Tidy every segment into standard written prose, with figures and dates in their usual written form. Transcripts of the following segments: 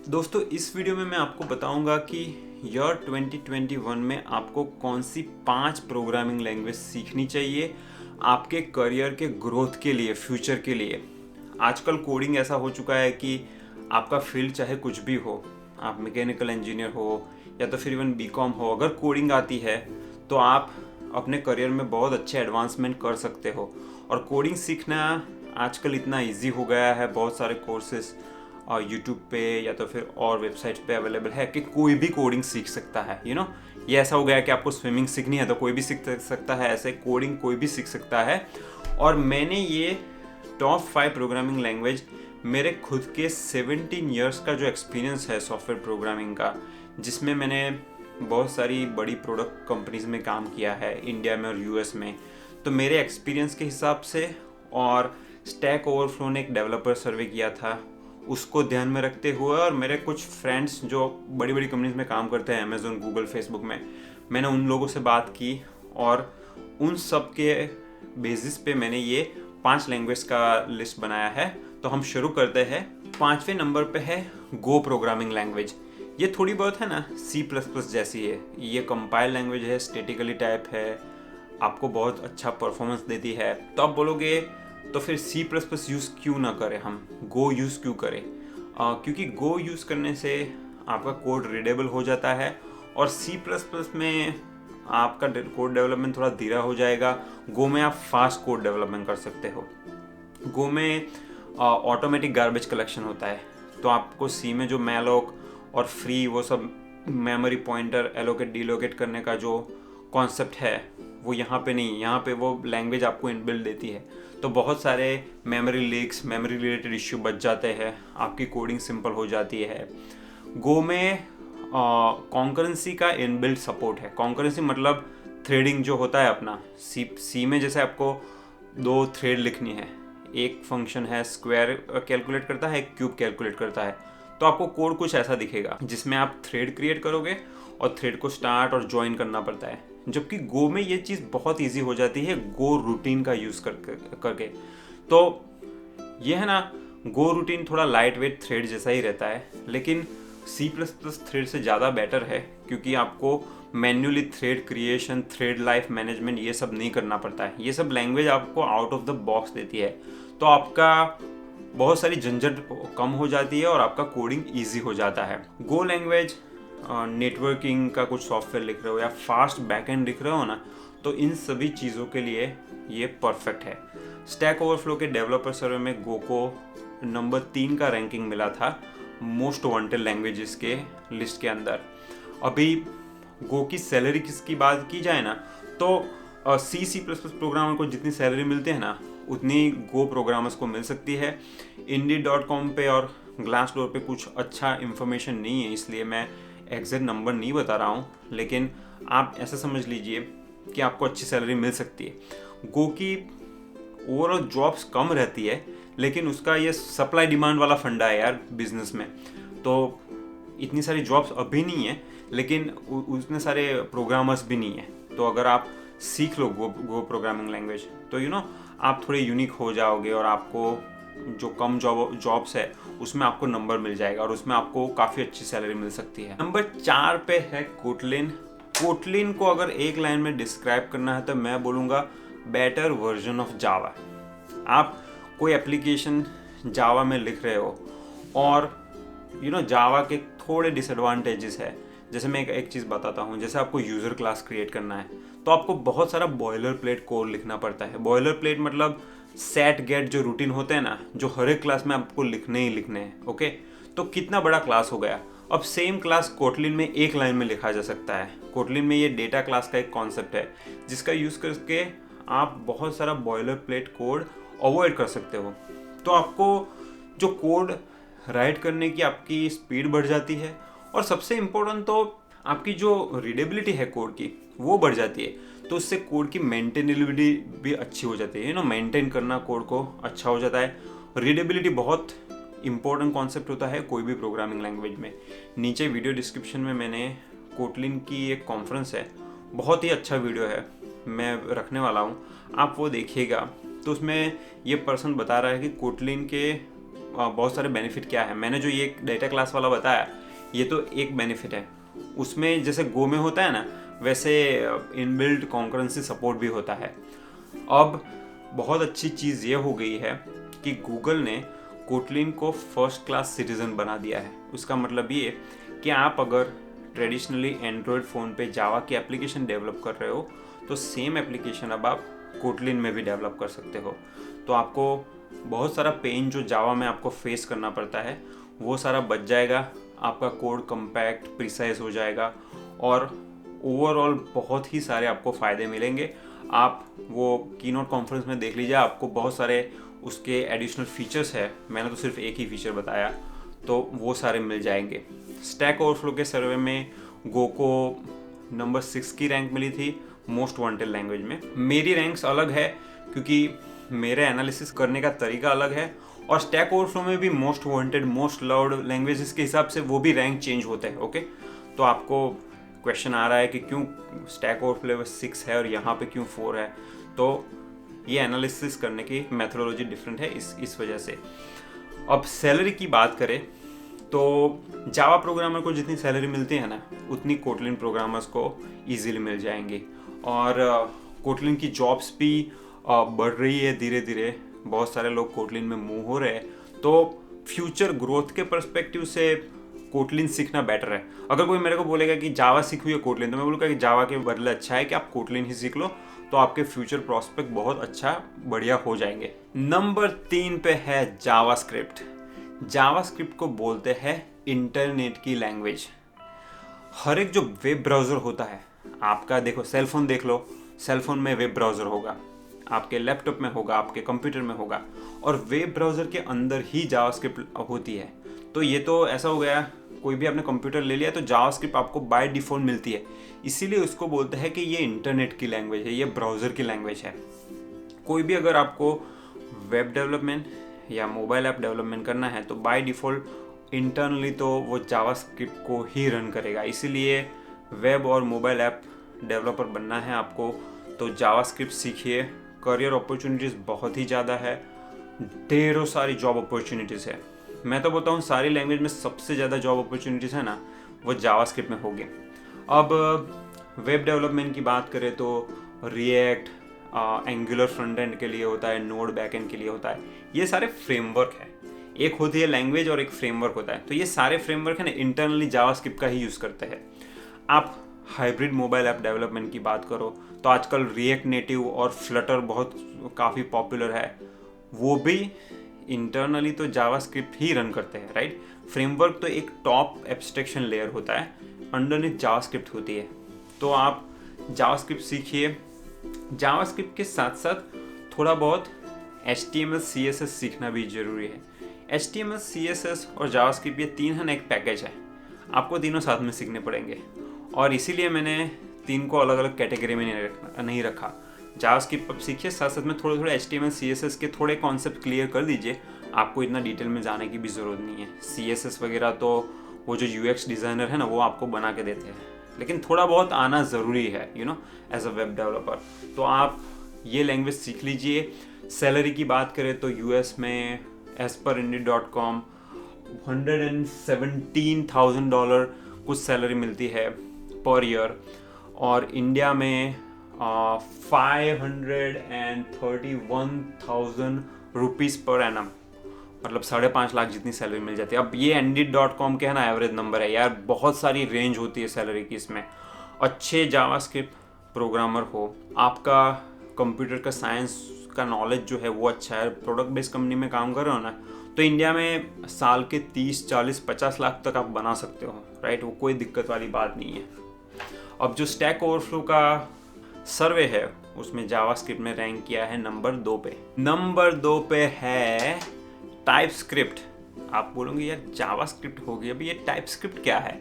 दोस्तों इस वीडियो में मैं आपको बताऊंगा कि ईयर 2021 में आपको कौन सी 5 प्रोग्रामिंग लैंग्वेज सीखनी चाहिए आपके करियर के ग्रोथ के लिए, फ्यूचर के लिए। आजकल कोडिंग ऐसा हो चुका है कि आपका फील्ड चाहे कुछ भी हो, आप मैकेनिकल इंजीनियर हो या तो फिर इवन बीकॉम हो, अगर कोडिंग आती है तो आप अपने करियर में बहुत अच्छे एडवांसमेंट कर सकते हो। और कोडिंग सीखना आजकल इतना इजी हो गया है, बहुत सारे कोर्सेज और यूट्यूब पे या तो फिर और वेबसाइट्स पे अवेलेबल है कि कोई भी कोडिंग सीख सकता है। ये ऐसा हो गया है कि आपको स्विमिंग सीखनी है तो कोई भी सीख सकता है, ऐसे कोडिंग कोई भी सीख सकता है। और मैंने ये टॉप 5 प्रोग्रामिंग लैंग्वेज मेरे खुद के 17 ईयर्स का जो एक्सपीरियंस है सॉफ्टवेयर प्रोग्रामिंग का, जिसमें मैंने बहुत सारी बड़ी प्रोडक्ट कंपनीज में काम किया है इंडिया में और यूएस में, तो मेरे एक्सपीरियंस के हिसाब से और स्टैक ओवरफ्लो ने एक डेवलपर सर्वे किया था उसको ध्यान में रखते हुए, और मेरे कुछ फ्रेंड्स जो बड़ी बड़ी कंपनीज में काम करते हैं, अमेजोन, गूगल, फेसबुक में, मैंने उन लोगों से बात की और उन सब के बेसिस पे मैंने ये 5 लैंग्वेज का लिस्ट बनाया है। तो हम शुरू करते हैं। 5वें नंबर पे है गो प्रोग्रामिंग लैंग्वेज। ये थोड़ी बहुत है ना C++ जैसी है। ये कंपाइल लैंग्वेज है, स्टेटिकली टाइप है, आपको बहुत अच्छा परफॉर्मेंस देती है। तो आप बोलोगे तो फिर C++ यूज़ क्यों ना करें, हम गो यूज़ क्यों करें? क्योंकि गो यूज़ करने से आपका कोड रीडेबल हो जाता है और C++ में आपका कोड डेवलपमेंट थोड़ा धीरा हो जाएगा। गो में आप फास्ट कोड डेवलपमेंट कर सकते हो। गो में ऑटोमेटिक गार्बेज कलेक्शन होता है, तो आपको सी में जो मैलोक और फ्री वो सब मेमोरी पॉइंटर एलोकेट डिलोकेट करने का जो कॉन्सेप्ट है वो यहाँ पे नहीं, यहाँ पे वो लैंग्वेज आपको इनबिल्ट देती है। तो बहुत सारे memory leaks, memory related issue बच जाते हैं, आपकी कोडिंग सिंपल हो जाती है। गो में कॉन्करेंसी का इनबिल्ट सपोर्ट है। कॉन्करेंसी मतलब थ्रेडिंग जो होता है अपना, सी में जैसे आपको 2 थ्रेड लिखनी है, एक फंक्शन है स्क्वायर कैलकुलेट करता है, एक क्यूब कैलकुलेट करता है, तो आपको कोड कुछ ऐसा दिखेगा जिसमें आप थ्रेड क्रिएट करोगे और थ्रेड को स्टार्ट और ज्वाइन करना पड़ता है। जबकि गो में ये चीज़ बहुत इजी हो जाती है गो रूटीन का यूज़ करके। तो ये है ना, गो रूटीन थोड़ा लाइट वेट थ्रेड जैसा ही रहता है, लेकिन C++ थ्रेड से ज़्यादा बेटर है क्योंकि आपको manually thread creation, thread life management ये सब नहीं करना पड़ता है। ये सब लैंग्वेज आपको आउट ऑफ द बॉक्स देती है, तो आपका बहुत सारी झंझट कम हो जाती है और आपका कोडिंग ईजी हो जाता है। गो लैंग्वेज नेटवर्किंग का कुछ सॉफ्टवेयर लिख रहे हो या फास्ट बैकएंड लिख रहे हो ना, तो इन सभी चीज़ों के लिए ये परफेक्ट है। स्टैक ओवरफ्लो के डेवलपर सर्वे में गो को नंबर 3 का रैंकिंग मिला था मोस्ट वांटेड लैंग्वेजेस के लिस्ट के अंदर। अभी गो की सैलरी किसकी बात की जाए ना, तो C++ प्रोग्रामर को जितनी सैलरी मिलती है ना, उतनी गो प्रोग्रामर्स को मिल सकती है। Indeed.com पे और Glassdoor पे कुछ अच्छा इन्फॉर्मेशन नहीं है, इसलिए मैं एग्जैक्ट नंबर नहीं बता रहा हूँ, लेकिन आप ऐसा समझ लीजिए कि आपको अच्छी सैलरी मिल सकती है। गो की ओवरऑल जॉब्स कम रहती है, लेकिन उसका ये सप्लाई डिमांड वाला फंडा है यार बिजनेस में। तो इतनी सारी जॉब्स अभी नहीं है, लेकिन उतने सारे प्रोग्रामर्स भी नहीं है। तो अगर आप सीख लो गो प्रोग्रामिंग लैंग्वेज, तो आप थोड़े यूनिक हो जाओगे और आपको जो कम जॉब्स है उसमें आपको नंबर मिल जाएगा और उसमें आपको काफ़ी अच्छी सैलरी मिल सकती है। नंबर 4 पे है कोटलिन। कोटलिन को अगर एक लाइन में डिस्क्राइब करना है तो मैं बोलूँगा बेटर वर्जन ऑफ जावा। आप कोई एप्लीकेशन जावा में लिख रहे हो और जावा के थोड़े डिसएडवांटेजेस है। जैसे मैं एक चीज़ बताता हूँ, जैसे आपको यूज़र क्लास क्रिएट करना है तो आपको बहुत सारा बॉयलर प्लेट कोड लिखना पड़ता है। बॉयलर प्लेट मतलब सेट गेट जो रूटीन होते हैं ना, जो हर एक क्लास में आपको लिखने ही लिखने हैं। ओके, तो कितना बड़ा क्लास हो गया। अब सेम क्लास कोटलिन में एक लाइन में लिखा जा सकता है। कोटलिन में ये डेटा क्लास का एक कॉन्सेप्ट है जिसका यूज़ करके आप बहुत सारा बॉयलर प्लेट कोड अवॉइड कर सकते हो। तो आपको जो कोड राइट करने की आपकी स्पीड बढ़ जाती है और सबसे इम्पोर्टेंट तो आपकी जो रीडेबिलिटी है कोड की वो बढ़ जाती है। तो उससे कोड की मेंटेनेबिलिटी भी अच्छी हो जाती है। मेंटेन करना कोड को अच्छा हो जाता है। रीडेबिलिटी बहुत इंपॉर्टेंट कॉन्सेप्ट होता है कोई भी प्रोग्रामिंग लैंग्वेज में। नीचे वीडियो डिस्क्रिप्शन में मैंने कोटलिन की एक कॉन्फ्रेंस है, बहुत ही अच्छा वीडियो है, मैं रखने वाला हूँ, आप वो देखिएगा। तो उसमें ये पर्सन बता रहा है कि कोटलिन के बहुत सारे बेनिफिट क्या है। मैंने जो ये डेटा क्लास वाला बताया ये तो एक बेनिफिट है, उसमें जैसे गो में होता है ना वैसे इनबिल्ट कॉन्करेंसी सपोर्ट भी होता है। अब बहुत अच्छी चीज़ ये हो गई है कि गूगल ने कोटलिन को फर्स्ट क्लास सिटीजन बना दिया है। उसका मतलब ये कि आप अगर ट्रेडिशनली एंड्रॉयड फ़ोन पे जावा की एप्लीकेशन डेवलप कर रहे हो तो सेम एप्लीकेशन अब आप कोटलिन में भी डेवलप कर सकते हो। तो आपको बहुत सारा पेन जो जावा में आपको फेस करना पड़ता है वो सारा बच जाएगा, आपका कोड कम्पैक्ट प्रिसाइज हो जाएगा और ओवरऑल बहुत ही सारे आपको फ़ायदे मिलेंगे। आप वो कीनोट कॉन्फ्रेंस में देख लीजिए, आपको बहुत सारे उसके एडिशनल फीचर्स है, मैंने तो सिर्फ एक ही फीचर बताया, तो वो सारे मिल जाएंगे। स्टैक ओवरफ्लो के सर्वे में गो को नंबर 6 की रैंक मिली थी मोस्ट वांटेड लैंग्वेज में। मेरी रैंक्स अलग है क्योंकि मेरे एनालिसिस करने का तरीका अलग है और स्टैक ओवरफ्लो में भी most wanted most loved languages के हिसाब से वो भी रैंक चेंज होते हैं। ओके, तो आपको क्वेश्चन आ रहा है कि क्यों स्टैक ओवरफ्लो 6 है और यहाँ पे क्यों 4 है, तो ये एनालिसिस करने की मेथोडोलॉजी डिफरेंट है इस वजह से। अब सैलरी की बात करें तो जावा प्रोग्रामर को जितनी सैलरी मिलती है ना उतनी कोटलिन प्रोग्रामर्स को इजीली मिल जाएंगी और कोटलिन की जॉब्स भी बढ़ रही है धीरे धीरे, बहुत सारे लोग कोटलिन में मूव हो रहे हैं। तो फ्यूचर ग्रोथ के पर्सपेक्टिव से कोटलिन सीखना बेटर है। अगर कोई मेरे को बोलेगा कि जावा सीखो या कोटलिन, तो मैं बोलूँगा कि जावा के बदले अच्छा है कि आप कोटलिन ही सीख लो, तो आपके फ्यूचर प्रोस्पेक्ट बहुत अच्छा बढ़िया हो जाएंगे। नंबर 3 पे है जावास्क्रिप्ट। जावास्क्रिप्ट को बोलते हैं इंटरनेट की लैंग्वेज। हर एक जो वेब ब्राउज़र होता है, आपका देखो सेलफोन देख लो, सेलफोन में वेब ब्राउज़र होगा, आपके लैपटॉप में होगा, आपके कंप्यूटर में होगा, और वेब ब्राउज़र के अंदर ही जावास्क्रिप्ट होती है। तो ये तो ऐसा हो गया, कोई भी आपने कंप्यूटर ले लिया तो जावास्क्रिप्ट आपको बाय डिफ़ॉल्ट मिलती है, इसीलिए उसको बोलते हैं कि ये इंटरनेट की लैंग्वेज है, ये ब्राउज़र की लैंग्वेज है। कोई भी अगर आपको वेब डेवलपमेंट या मोबाइल ऐप डेवलपमेंट करना है तो बाय डिफ़ॉल्ट इंटरनली तो वो जावास्क्रिप्ट को ही रन करेगा। इसीलिए वेब और मोबाइल ऐप डेवलपर बनना है आपको तो जावास्क्रिप्ट सीखिए। करियर अपॉर्चुनिटीज़ बहुत ही ज़्यादा है, ढेरों सारी जॉब अपॉर्चुनिटीज़ है। मैं तो बोलता हूँ सारी लैंग्वेज में सबसे ज़्यादा जॉब अपॉर्चुनिटीज़ है ना वो जावास्क्रिप्ट में होगी। अब वेब डेवलपमेंट की बात करें तो रिएक्ट एंगुलर फ्रंट एंड के लिए होता है, नोड बैक एंड के लिए होता है, ये सारे फ्रेमवर्क है। एक होती है लैंग्वेज और एक फ्रेमवर्क होता है, तो ये सारे फ्रेमवर्क है ना इंटरनली जावास्क्रिप्ट का ही यूज़ करते हैं। आप हाइब्रिड मोबाइल ऐप डेवलपमेंट की बात करो तो आजकल रिएक्ट नेटिव और फ्लटर बहुत काफ़ी पॉपुलर है, वो भी इंटरनली तो जावास्क्रिप्ट ही रन करते हैं, राइट। फ्रेमवर्क तो एक टॉप एब्स्ट्रैक्शन लेयर होता है, अंडरनीथ जावास्क्रिप्ट होती है। तो आप जावास्क्रिप्ट सीखिए। जावास्क्रिप्ट के साथ साथ थोड़ा बहुत HTML CSS सीखना भी ज़रूरी है। HTML CSS और जावास्क्रिप्ट ये तीन है ना एक पैकेज है, आपको तीनों साथ में सीखने पड़ेंगे और इसीलिए मैंने तीन को अलग अलग कैटेगरी में नहीं रखा। जावास्क्रिप्ट अब सीखिए, साथ साथ में थोड़े थोड़े HTML CSS के थोड़े कॉन्सेप्ट क्लियर कर दीजिए, आपको इतना डिटेल में जाने की भी ज़रूरत नहीं है। CSS वगैरह तो वो जो UX डिज़ाइनर है ना वो आपको बना के देते हैं, लेकिन थोड़ा बहुत आना ज़रूरी है एज अ वेब डेवलपर। तो आप ये लैंग्वेज सीख लीजिए। सैलरी की बात करें तो US में एज पर Indeed.com $117,000 कुछ सैलरी मिलती है पर ईयर, और इंडिया में 531,000 रुपीज़ पर एनम, मतलब 5.5 लाख जितनी सैलरी मिल जाती है। अब ये Indeed.com के है ना एवरेज नंबर है यार, बहुत सारी रेंज होती है सैलरी की इसमें। अच्छे जावास्क्रिप्ट प्रोग्रामर हो, आपका कंप्यूटर का साइंस का नॉलेज जो है वो अच्छा है, प्रोडक्ट बेस्ड कंपनी में काम कर रहे हो ना, तो इंडिया में साल के 30, 40, 50 लाख तक आप बना सकते हो, राइट। वो कोई दिक्कत वाली बात नहीं है। अब जो स्टैक ओवरफ्लो का सर्वे है उसमें जावास्क्रिप्ट में रैंक किया है नंबर 2 पे। नंबर 2 पे है टाइपस्क्रिप्ट। आप बोलोगे यार जावास्क्रिप्ट हो गई, अभी ये टाइपस्क्रिप्ट क्या है?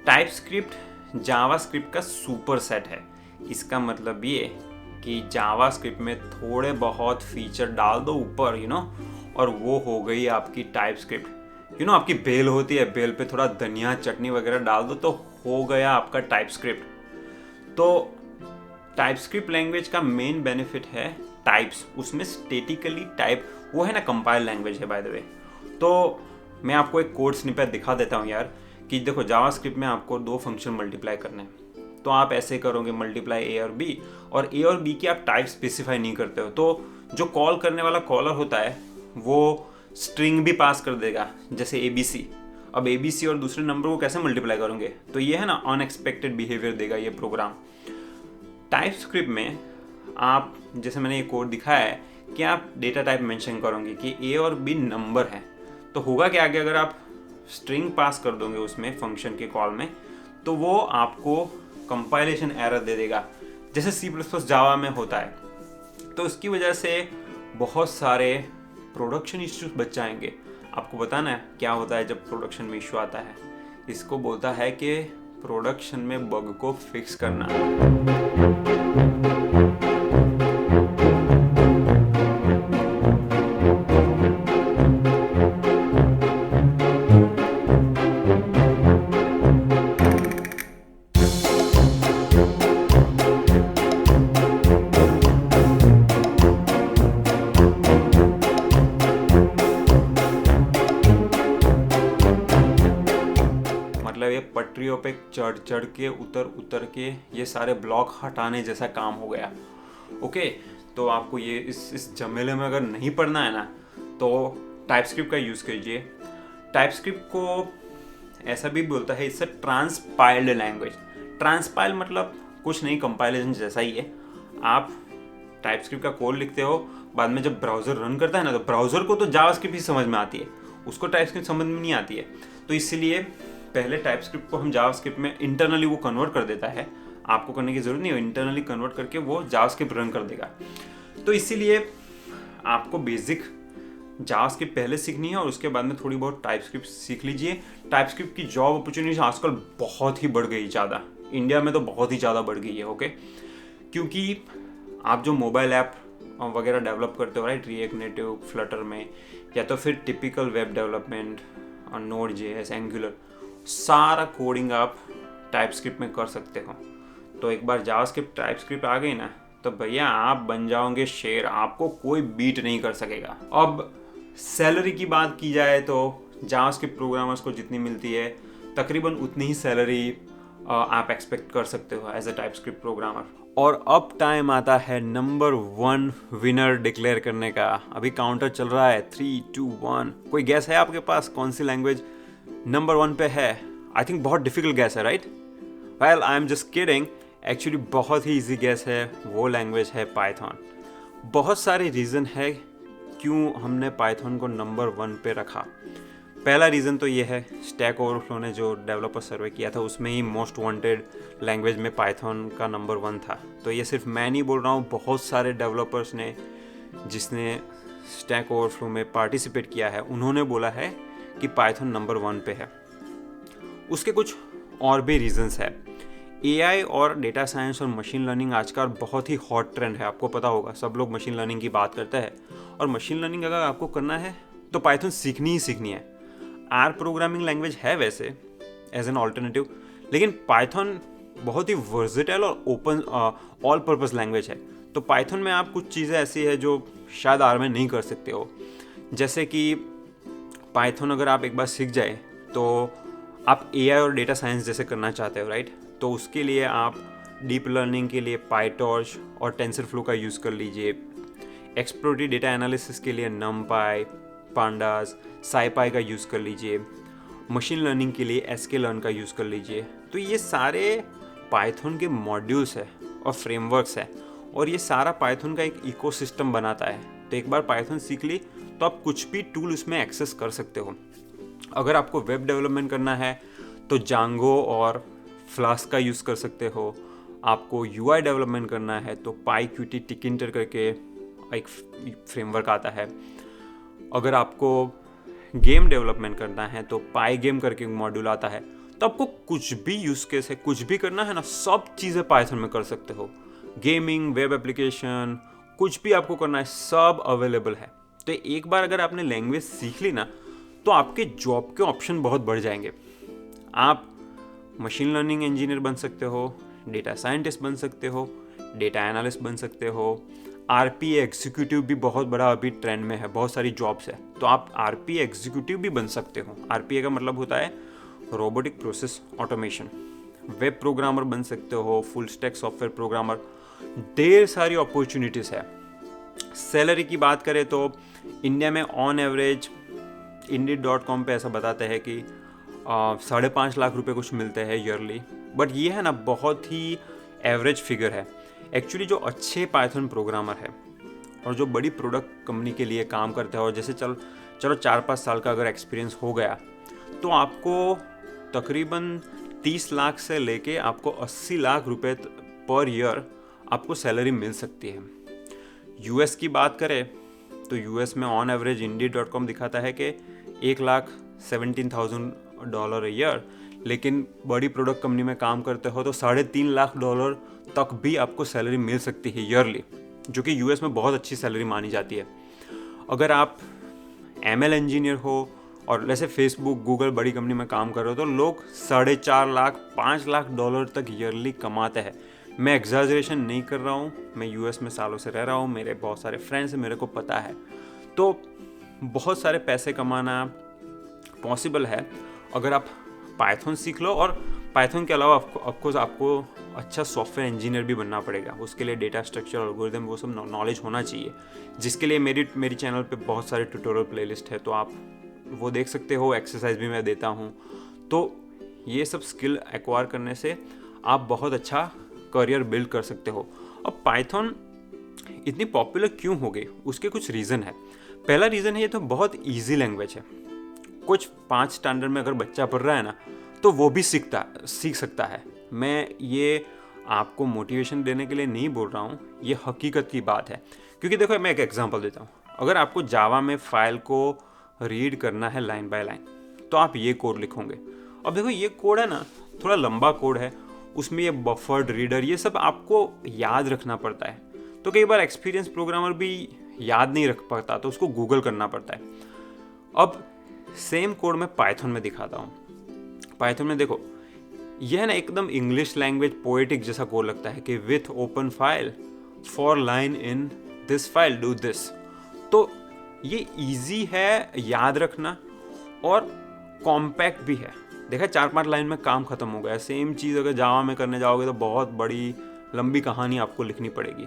टाइपस्क्रिप्ट जावास्क्रिप्ट का सुपर सेट है। इसका मतलब ये कि जावास्क्रिप्ट में थोड़े बहुत फीचर डाल दो ऊपर और वो हो गई आपकी टाइपस्क्रिप्ट। आपकी बेल होती है, बेल पे थोड़ा धनिया चटनी वगैरह डाल दो तो हो गया आपका टाइपस्क्रिप्ट। तो टाइपस्क्रिप्ट लैंग्वेज का मेन बेनिफिट है टाइप्स, उसमें स्टेटिकली टाइप, वो है ना कंपाइल लैंग्वेज है बाय द वे, तो मैं आपको एक कोड स्निपेट दिखा देता हूँ यार, कि देखो जावास्क्रिप्ट में आपको 2 फंक्शन मल्टीप्लाई करने हैं, तो आप ऐसे करोगे मल्टीप्लाई ए और बी, और ए और बी की आप टाइप स्पेसिफाई नहीं करते हो, तो जो कॉल करने वाला कॉलर होता है वो स्ट्रिंग भी पास कर देगा, जैसे ABC। अब ABC और दूसरे नंबर को कैसे मल्टीप्लाई करोगे, तो ये है ना अनएक्सपेक्टेड बिहेवियर देगा ये प्रोग्राम। टाइपस्क्रिप्ट में आप, जैसे मैंने ये कोड दिखाया है, कि आप डेटा टाइप मेंशन करोगे कि ए और बी नंबर है, तो होगा क्या आगे अगर आप स्ट्रिंग पास कर दोगे उसमें फंक्शन के कॉल में, तो वो आपको कंपाइलेशन एरर दे देगा, जैसे C++ जावा में होता है। तो उसकी वजह से बहुत सारे प्रोडक्शन इश्यूज बच जाएंगे। आपको बताना है क्या होता है जब प्रोडक्शन में इशू आता है, इसको बोलता है कि प्रोडक्शन में बग को फिक्स करना। मतलब ये पटरियों पे चढ़ चढ़ के उतर के ये सारे ब्लॉक हटाने जैसा काम हो गया। ओके, तो आपको ये इस झमेले में अगर नहीं पढ़ना है ना, तो टाइपस्क्रिप्ट का यूज़ कीजिए। टाइपस्क्रिप्ट को ऐसा भी बोलता है, इससे ट्रांसपाइल्ड लैंग्वेज। ट्रांसपाइल मतलब कुछ नहीं, कंपाइलेशन जैसा ही है। आप टाइपस्क्रिप्ट का कोड लिखते हो, बाद में जब ब्राउज़र रन करता है ना, तो ब्राउज़र को तो जावास्क्रिप्ट ही समझ में आती है, उसको टाइपस्क्रिप्ट समझ में नहीं आती है। तो इसलिए पहले टाइपस्क्रिप्ट को हम जावास्क्रिप्ट में इंटरनली वो कन्वर्ट कर देता है, आपको करने की ज़रूरत नहीं है, इंटरनली कन्वर्ट करके वो जावास्क्रिप्ट रन कर देगा। तो इसीलिए आपको बेसिक जावास्क्रिप्ट पहले सीखनी है और उसके बाद में थोड़ी बहुत टाइपस्क्रिप्ट सीख लीजिए। टाइपस्क्रिप्ट की जॉब अपॉर्चुनिटीज आजकल बहुत ही बढ़ गई, ज़्यादा इंडिया में तो बहुत ही ज़्यादा बढ़ गई है। ओके, क्योंकि आप जो मोबाइल ऐप वगैरह डेवलप करते हो, राइट, रिएक्ट नेटिव, फ्लटर में, या तो फिर टिपिकल वेब डेवलपमेंट और Node.js, एंगुलर, सारा कोडिंग आप टाइपस्क्रिप्ट में कर सकते हो। तो एक बार जावास्क्रिप्ट टाइपस्क्रिप्ट आ गई ना, तो भैया आप बन जाओगे शेर, आपको कोई बीट नहीं कर सकेगा। अब सैलरी की बात की जाए तो जावास्क्रिप्ट प्रोग्रामर्स को जितनी मिलती है तकरीबन उतनी ही सैलरी आप एक्सपेक्ट कर सकते हो एज अ टाइपस्क्रिप्ट प्रोग्रामर। और अब टाइम आता है नंबर 1 विनर डिक्लेयर करने का। अभी काउंटर चल रहा है 3, 2, 1। कोई गैस है आपके पास कौन सी लैंग्वेज नंबर 1 पे है? आई थिंक बहुत डिफिकल्ट गैस है, right? Well, I am just kidding. Actually बहुत ही इजी गैस है, वो लैंग्वेज है पाइथन। बहुत सारे रीज़न है क्यों हमने पाइथन को नंबर 1 पे रखा। पहला रीज़न तो ये है, स्टैक ओवरफ्लो ने जो डेवलपर सर्वे किया था उसमें ही मोस्ट वांटेड लैंग्वेज में पाइथन का नंबर 1 था। तो ये सिर्फ मैं नहीं बोल रहा हूँ, बहुत सारे डेवलपर्स ने जिसने स्टैक ओवरफ्लो में पार्टिसिपेट किया है उन्होंने बोला है कि पाइथन नंबर 1 पे है। उसके कुछ और भी रीजंस है। एआई और डेटा साइंस और मशीन लर्निंग आजकल बहुत ही हॉट ट्रेंड है, आपको पता होगा, सब लोग मशीन लर्निंग की बात करते हैं। और मशीन लर्निंग अगर आपको करना है तो पाइथन सीखनी ही सीखनी है। आर प्रोग्रामिंग लैंग्वेज है वैसे एज एन ऑल्टरनेटिव, लेकिन पाइथन बहुत ही वर्सेटाइल और ओपन ऑल पर्पस लैंग्वेज है। तो पाइथन में आप कुछ चीज़ें ऐसी है जो शायद आर में नहीं कर सकते हो। जैसे कि पाइथन अगर आप एक बार सीख जाए तो आप एआई और डेटा साइंस जैसे करना चाहते हो, राइट? तो उसके लिए आप डीप लर्निंग के लिए पाइटॉर्च और टेंसरफ्लो का यूज़ कर लीजिए। एक्सप्लोरेटरी डेटा एनालिसिस के लिए नमपाई, पांडास, साइपाई का यूज़ कर लीजिए। मशीन लर्निंग के लिए sklearn का यूज़ कर लीजिए। तो ये सारे पाइथन के मॉड्यूल्स है और फ्रेमवर्क्स है, और ये सारा पाइथन का एक इकोसिस्टम बनाता है। तो एक बार पाइथन सीख ली तो आप कुछ भी टूल उसमें एक्सेस कर सकते हो। अगर आपको वेब डेवलपमेंट करना है तो जांगो और फ्लास्क का यूज़ कर सकते हो। आपको यूआई डेवलपमेंट करना है तो PyQt टिकिंटर करके एक फ्रेमवर्क आता है। अगर आपको गेम डेवलपमेंट करना है तो पाइगेम करके एक मॉड्यूल आता है। तो आपको कुछ भी यूज़ केस है, कुछ भी करना है ना, सब चीज़ें पाइथन में कर सकते हो। गेमिंग, वेब एप्लीकेशन, कुछ भी आपको करना है, सब अवेलेबल है। तो एक बार अगर आपने लैंग्वेज सीख ली ना, तो आपके जॉब के ऑप्शन बहुत बढ़ जाएंगे। आप मशीन लर्निंग इंजीनियर बन सकते हो, डेटा साइंटिस्ट बन सकते हो, डेटा एनालिस्ट बन सकते हो, RPA एग्जीक्यूटिव भी बहुत बड़ा अभी ट्रेंड में है, बहुत सारी जॉब्स है, तो आप RPA एग्जीक्यूटिव भी बन सकते हो। RPA का मतलब होता है robotic process automation. Web programmer बन सकते हो, फुल स्टैक सॉफ्टवेयर प्रोग्रामर, ढेर सारी अपॉर्चुनिटीज़ है। सैलरी की बात करें तो इंडिया में ऑन एवरेज Indeed.com पे ऐसा बताते हैं कि 5.5 लाख रुपए कुछ मिलते हैं ईयरली, बट ये है ना बहुत ही एवरेज फिगर है। एक्चुअली जो अच्छे पाइथन प्रोग्रामर है और जो बड़ी प्रोडक्ट कंपनी के लिए काम करते हैं, और जैसे चलो 4-5 साल का अगर एक्सपीरियंस हो गया तो आपको तकरीबन 30 लाख से लेके आपको 80 लाख रुपए पर ईयर आपको सैलरी मिल सकती है। यूएस की बात करें तो यूएस में ऑन एवरेज Indeed.com दिखाता है कि $1,17,000 ईयर, लेकिन बड़ी प्रोडक्ट कंपनी में काम करते हो तो $3.5 लाख तक भी आपको सैलरी मिल सकती है ईयरली, जो कि यूएस में बहुत अच्छी सैलरी मानी जाती है। अगर आप ML इंजीनियर हो और जैसे फेसबुक गूगल बड़ी कंपनी में काम कर रहे हो तो लोग $4.5 लाख $5 लाख तक ईयरली कमाते हैं। मैं एग्जैजरेशन नहीं कर रहा हूँ, मैं यूएस में सालों से रह रहा हूँ, मेरे बहुत सारे फ्रेंड्स हैं, मेरे को पता है। तो बहुत सारे पैसे कमाना पॉसिबल है अगर आप पाइथन सीख लो, और पाइथन के अलावा आपको अच्छा सॉफ्टवेयर इंजीनियर भी बनना पड़ेगा। उसके लिए डेटा स्ट्रक्चर, एल्गोरिथम, वो सब नॉलेज होना चाहिए, जिसके लिए मेरी चैनल पे बहुत सारे ट्यूटोरियल प्लेलिस्ट है, तो आप वो देख सकते हो। एक्सरसाइज भी मैं देता हूँ। तो ये सब स्किल एक्वायर करने से आप बहुत अच्छा करियर बिल्ड कर सकते हो। अब पाइथन इतनी पॉपुलर क्यों हो गई, उसके कुछ रीज़न है। पहला रीज़न है ये तो बहुत ईजी लैंग्वेज है। कुछ 5 स्टैंडर्ड में अगर बच्चा पढ़ रहा है ना तो वो भी सीख सकता है। मैं ये आपको मोटिवेशन देने के लिए नहीं बोल रहा हूँ, ये हकीकत की बात है। क्योंकि देखो मैं एक एग्जांपल देता हूँ। अगर आपको जावा में फाइल को रीड करना है लाइन बाय लाइन तो आप ये कोड लिखोगे। अब देखो ये कोड है ना थोड़ा लंबा कोड है, उसमें ये बफर्ड रीडर ये सब आपको याद रखना पड़ता है। तो कई बार एक्सपीरियंस प्रोग्रामर भी याद नहीं रख पाता तो उसको गूगल करना पड़ता है। अब सेम कोड मैं पाइथन में दिखाता हूँ। पाइथन में देखो यह ना एकदम इंग्लिश लैंग्वेज पोएटिक जैसा कोड लगता है कि with open file for line in this file do this. तो ये इजी है याद रखना और कॉम्पैक्ट भी है। देखा 4-5 लाइन में काम खत्म हो गया। सेम चीज़ अगर जावा में करने जाओगे तो बहुत बड़ी लंबी कहानी आपको लिखनी पड़ेगी।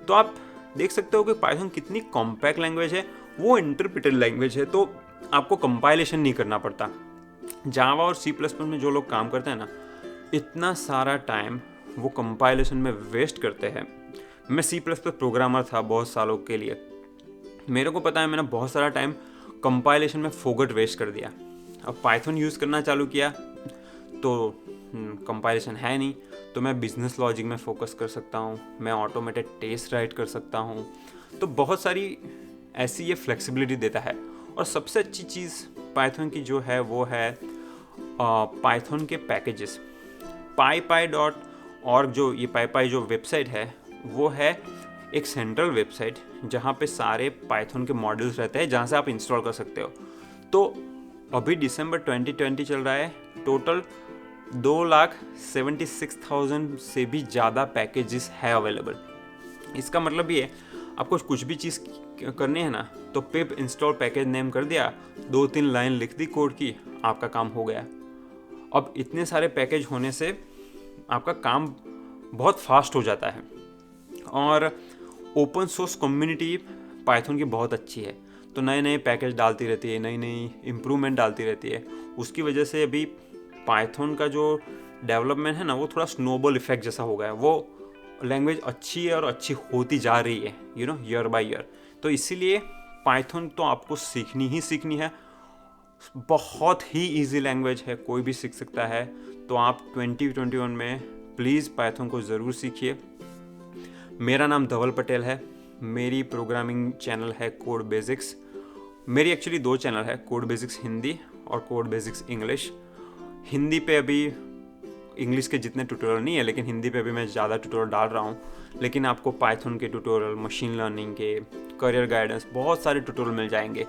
तो आप देख सकते हो कि पाइथन कितनी कॉम्पैक्ट लैंग्वेज है। वो इंटरप्रेटेड लैंग्वेज है तो आपको कंपाइलेशन नहीं करना पड़ता। जावा और C++ में जो लोग काम करते हैं ना इतना सारा टाइम वो कंपाइलेशन में वेस्ट करते हैं। मैं C++ प्रोग्रामर था बहुत सालों के लिए, मेरे को पता है मैंने बहुत सारा टाइम कंपाइलेशन में फोगट वेस्ट कर दिया। अब पाइथन यूज़ करना चालू किया तो कंपाइलेशन है नहीं, तो मैं बिजनेस लॉजिक में फोकस कर सकता हूँ, मैं ऑटोमेटेड टेस्ट राइट कर सकता हूँ। तो बहुत सारी ऐसी ये फ्लेक्सिबिलिटी देता है। और सबसे अच्छी चीज़ पाइथन की जो है वो है पाइथन के पैकेजेस। PyPy.org जो ये PyPy जो वेबसाइट है वो है एक सेंट्रल वेबसाइट जहाँ पे सारे पाइथन के मॉड्यूल्स रहते हैं जहाँ से आप इंस्टॉल कर सकते हो। तो अभी दिसंबर 2020 चल रहा है, टोटल 2,76,000 से भी ज़्यादा पैकेजेस है अवेलेबल। इसका मतलब ये है आपको कुछ भी चीज़ करनी है ना तो पिप इंस्टॉल पैकेज नेम कर दिया, 2-3 लाइन लिख दी कोड की, आपका काम हो गया। अब इतने सारे पैकेज होने से आपका काम बहुत फास्ट हो जाता है। और ओपन सोर्स कम्युनिटी पाइथन की बहुत अच्छी है, तो नए नए पैकेज डालती रहती है, नई नई इम्प्रूवमेंट डालती रहती है। उसकी वजह से अभी पाइथन का जो डेवलपमेंट है ना वो थोड़ा स्नोबॉल इफेक्ट जैसा हो गया है। वो लैंग्वेज अच्छी है और अच्छी होती जा रही है ईयर बाय ईयर। तो इसीलिए पाइथन तो आपको सीखनी ही सीखनी है। बहुत ही इजी लैंग्वेज है, कोई भी सीख सकता है। तो आप 2021 में प्लीज़ पाइथन को ज़रूर सीखिए। मेरा नाम धवल पटेल है, मेरी प्रोग्रामिंग चैनल है कोड बेसिक्स। मेरी एक्चुअली 2 चैनल है, कोड बेसिक्स हिंदी और कोड बेसिक्स इंग्लिश। हिंदी पे अभी इंग्लिश के जितने ट्यूटोरियल नहीं है, लेकिन हिंदी पे भी मैं ज़्यादा ट्यूटोरियल डाल रहा हूँ। लेकिन आपको पाइथन के ट्यूटोरियल, मशीन लर्निंग के, करियर गाइडेंस, बहुत सारे ट्यूटोरियल मिल जाएंगे।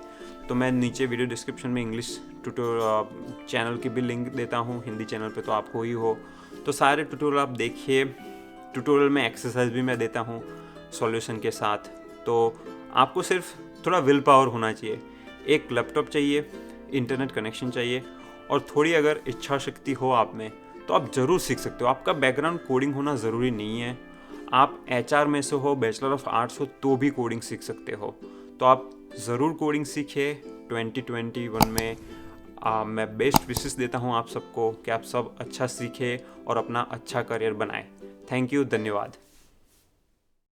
तो मैं नीचे वीडियो डिस्क्रिप्शन में इंग्लिश ट्यूटोरियल चैनल की भी लिंक देता हूँ, हिंदी चैनल पे तो आप ही हो। तो सारे ट्यूटोरियल आप देखिए। ट्यूटोरियल में एक्सरसाइज भी मैं देता हूँ। सॉल्यूशन के साथ। तो आपको सिर्फ थोड़ा विल पावर होना चाहिए, एक लैपटॉप चाहिए, इंटरनेट कनेक्शन चाहिए और थोड़ी अगर इच्छा शक्ति हो आप में तो आप ज़रूर सीख सकते हो। आपका बैकग्राउंड कोडिंग होना ज़रूरी नहीं है। आप HR में से हो, बैचलर ऑफ आर्ट्स हो तो भी कोडिंग सीख सकते हो। तो आप ज़रूर कोडिंग सीखिए 2021 में। मैं बेस्ट विशेस देता हूँ आप सबको कि आप सब अच्छा सीखें और अपना अच्छा करियर बनाएं। थैंक यू, धन्यवाद।